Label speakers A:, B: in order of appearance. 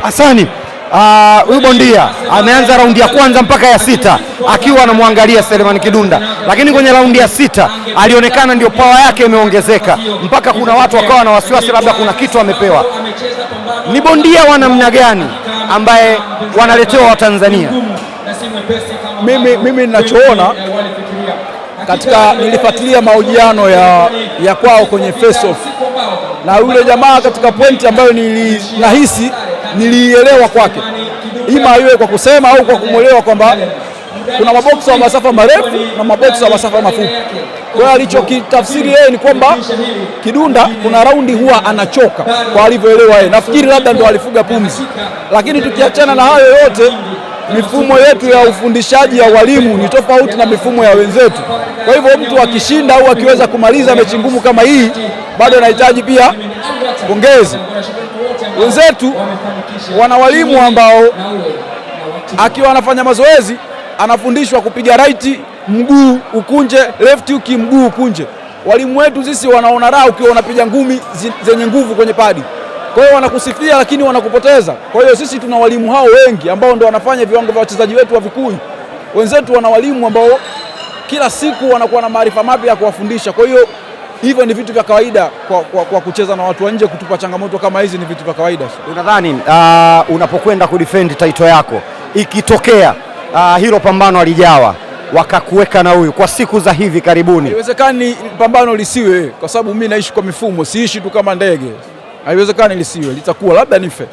A: Hasani, huyu bondia ameanza raundi ya kwanza mpaka ya 6 akiwa anamwangalia Selemani Kidunda, lakini kwenye raundi ya 6 alionekana ndio power yake imeongezeka mpaka kuna watu wakawa na wasiwasi labda kuna kitu amepewa. Ni bondia wa namna gani ambaye wanaletewa Watanzania?
B: Mimi ninachoona katika, nilifuatilia mahojiano ya kwao kwenye face off, na yule jamaa katika pointi ambayo nahisi nilielewa kwake, ima iwe kwa kusema au kwa kumwelewa kwamba kuna maboksa wa masafa marefu na maboksa wa masafa mafupi. Kwa hiyo alichokitafsiri yeye ni kwamba Kidunda kuna raundi huwa anachoka, kwa alivyoelewa yeye. Nafikiri labda ndo alifuga pumzi, lakini tukiachana na hayo yote, mifumo yetu ya ufundishaji ya walimu ni tofauti na mifumo ya wenzetu. Kwa hivyo mtu akishinda au akiweza kumaliza mechi ngumu kama hii, bado anahitaji pia pongezi. Wenzetu wana walimu ambao akiwa anafanya mazoezi anafundishwa kupiga right mguu ukunje, left hook mguu ukunje. Walimu wetu sisi wanaona raha ukiwa unapiga ngumi zenye nguvu kwenye padi. Kwa hiyo wanakusifia lakini wanakupoteza. Kwa hiyo sisi tuna walimu hao wengi ambao ndio wanafanya viwango vya wachezaji wetu wa vikui. Wenzetu wana walimu ambao kila siku wanakuwa na maarifa mapya ya kuwafundisha. Kwa hiyo hivyo ni vitu vya kawaida kwa kucheza na watu wa nje, kutupa changamoto kama hizi ni vitu vya kawaida.
A: Unadhani unapokwenda kudefend title yako, ikitokea hilo pambano alijawa wakakuweka na huyu kwa siku za hivi karibuni,
B: haiwezekani pambano lisiwe, kwa sababu mimi naishi kwa mifumo, siishi tu kama ndege. Haiwezekani lisiwe, litakuwa labda nife.